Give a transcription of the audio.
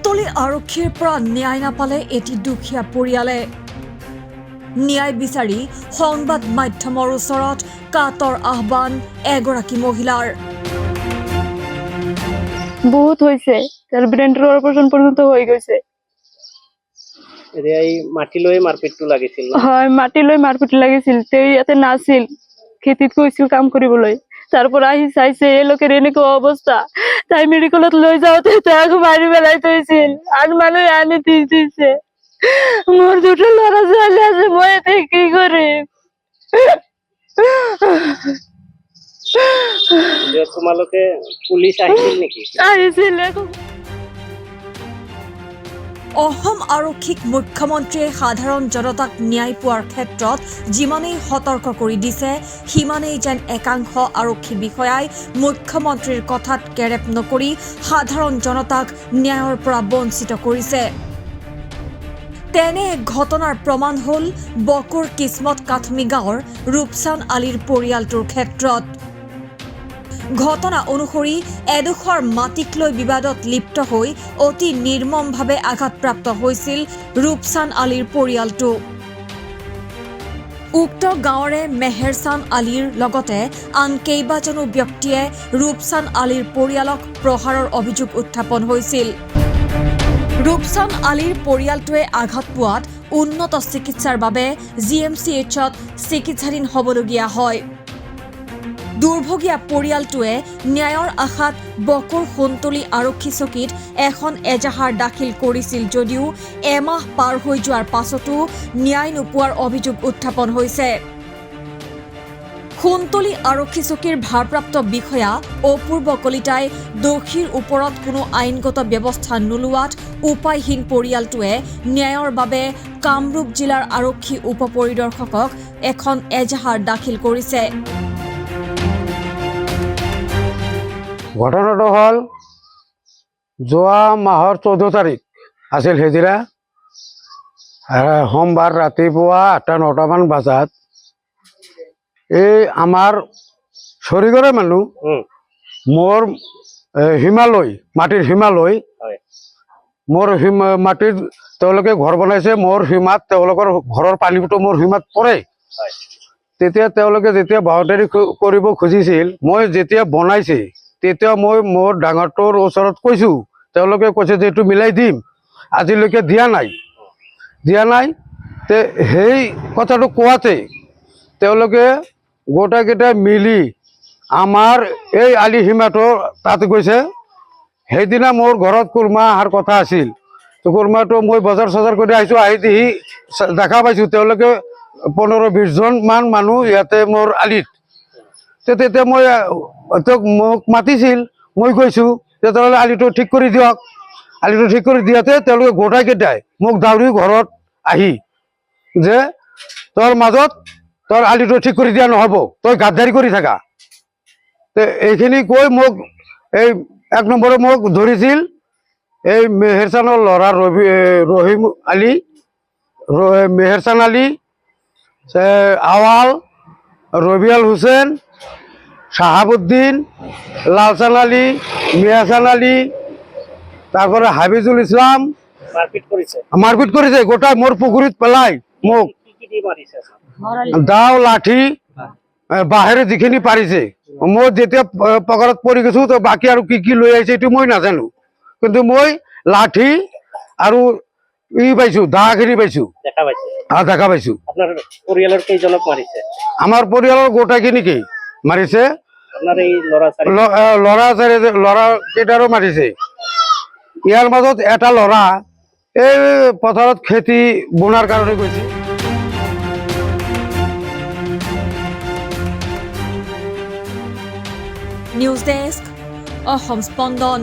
কুন্তলী আৰক্ষীৰ পৰা ন্যায় নাপালে এটি দুখীয়া পৰিয়ালে ন্যায় বিচাৰি সংবাদ মাধ্যমৰ ওচৰত কাতৰ আহ্বান এগৰাকী মহিলাৰ বহুত হয়েছে তার ব্রেন্ডের অপারেশন পর্যন্ত হয়ে গেছে এই মাটি লৈ মারপিটটো লাগিছিল হয় মাটি লৈ মারপিট লাগিছিল তেই ইয়াতে নাছিল খেতিত গৈছিল কাম কৰিবলৈ তাৰপৰ আহি চাইছে এই লোকেৰ এনেকুৱা অবস্থা তাই মেডিকেলত লৈ যাওঁতে তাক মাৰি পেলাই থৈছিল আন মানুহ আনি দিছে মোৰ দুটো ল'ৰা ছোৱালী আছে মই এতিয়া কি কৰিম তোমালোকে পুলিশ আহিছিল নেকি আহিছিল অসম আৰক্ষীক মুখ্যমন্ত্ৰীয়ে সাধাৰণ জনতাক ন্যায় পোৱাৰ ক্ষেত্ৰত যিমানেই সতৰ্ক কৰি দিছে সিমানেই যেন একাংশ আৰক্ষী বিষয়াই মুখ্যমন্ত্ৰীৰ কথাত কেৰেপ নকৰি সাধাৰণ জনতাক ন্যায়ৰ পৰা বঞ্চিত কৰিছে তেনে এক ঘটনাৰ প্ৰমাণ হ'ল বকুৰ কিসমত কাথমি গাঁৱৰ ৰূপচান আলীৰ পৰিয়ালটোৰ ক্ষেত্ৰত ঘটনা অনুসৰি এডোখৰ মাটিক লৈ বিবাদত লিপ্ত হৈ অতি নিৰ্মমভাৱে আঘাতপ্ৰাপ্ত হৈছিল ৰূপচান আলীৰ পৰিয়ালটো উক্ত গাঁৱৰে মেহেৰচান আলীৰ লগতে আন কেইবাজনো ব্যক্তিয়ে ৰূপচান আলীৰ পৰিয়ালক প্ৰহাৰৰ অভিযোগ উত্থাপন হৈছিল ৰূপচান আলীৰ পৰিয়ালটোৱে আঘাত পোৱাত উন্নত চিকিৎসাৰ বাবে GMCHত চিকিৎসাধীন হ'বলগীয়া হয় দুৰ্ভগীয়া পৰিয়ালটোৱে ন্যায়ৰ আশাত বকুৰ কুন্তলী আৰক্ষী চকীত এখন এজাহাৰ দাখিল কৰিছিল যদিও এমাহ পাৰ হৈ যোৱাৰ পাছতো ন্যায় নোপোৱাৰ অভিযোগ উত্থাপন হৈছে কুন্তলী আৰক্ষী চকীৰ ভাৰপ্ৰাপ্ত বিষয়া অপূৰ্ব কলিতাই দোষীৰ ওপৰত কোনো আইনগত ব্যৱস্থা নোলোৱাত উপায়হীন পৰিয়ালটোৱে ন্যায়ৰ বাবে কামৰূপ জিলাৰ আৰক্ষী উপ পৰিদৰ্শকক এখন এজাহাৰ দাখিল কৰিছে ঘটনাটো হল যোৱা মাহৰ 14 তাৰিখ আছিল হেজিৰা সোমবাৰ ৰাতিপুৱা 8-9 মান বজাত এই আমাৰ চৰিগৰে মানুহ মোৰ হিমালয় মাটিৰ হিমালয় মোৰ মাটিৰ তেওঁলোকে ঘৰ বনাইছে মোৰ হিমাত তেওঁলোকৰ ঘৰৰ পানীটো মোৰ হিমাত পৰে তেতিয়া তেওঁলোকে যেতিয়া বাউণ্ডাৰী কৰিব খুজিছিল মই যেতিয়া বনাইছে তেতিয়া মই মোৰ ডাঙৰটোৰ ওচৰত কৈছো তেওঁলোকে কৈছে যে এইটো মিলাই দিম আজিলৈকে দিয়া নাই তে সেই কথাটো কোৱাতে তেওঁলোকে গোটাকেইটা মিলি আমাৰ এই আলি সীমাটো তাত গৈছে সেইদিনা মোৰ ঘৰত কুৰমা অহাৰ কথা আছিল তো কুৰমাটো মই বজাৰ চজাৰ কৰি আহিছোঁ আহি দেখি দেখা পাইছোঁ তেওঁলোকে 15-20 জন মান মানুহ ইয়াতে মোৰ আলিত তেতিয়া মই তেওঁক মোক মাতিছিল মই গৈছোঁ তেতিয়াহ'লে আলিটো ঠিক কৰি দিয়ক আলিটো ঠিক কৰি দিয়াতে তেওঁলোকে গোটাইকেইটাই মোক দাউৰি ঘৰত আহি যে তোৰ মাজত তোৰ আলিটো ঠিক কৰি দিয়া নহ'ব তই গাদ্দাৰি কৰি থাকা এইখিনি কৈ মোক এই 1 নম্বৰে মোক ধৰিছিল এই মেহেৰচানৰ ল'ৰা ৰহিম আলী মেহেৰচান আলী আৱাল ৰবিয়াল হুছেইন শাহাবুদ্দিন লালচান আলী মিয়াচান আলী তারপরে হাবিজুল ইসলাম মারপিট করেছে গোটা মোর পুকুরিত পেলাই মোক দাও লাঠি বাহিরে যিখিনি পাৰিছে মই যেতিয়া পকাৰত পৰি গৈছো তো বাকি আৰু কি লৈ আহিছে এইটো মই নাজানো কিন্তু মই লাঠি আৰু পাইছো দাখিনি পাইছো দেখা পাইছো আপোনাৰ পৰিয়ালৰ কেইজনক মাৰিছে আমাৰ পৰিয়ালৰ গোটাখিনিকে মাৰিছে ল'ৰা কেইটাৰো মাৰিছে ইয়াৰ মাজত এটা ল'ৰা এই পথাৰত খেতি বোনাৰ কাৰণে গৈছে নিউজ ডেস্ক অসম স্পন্দন।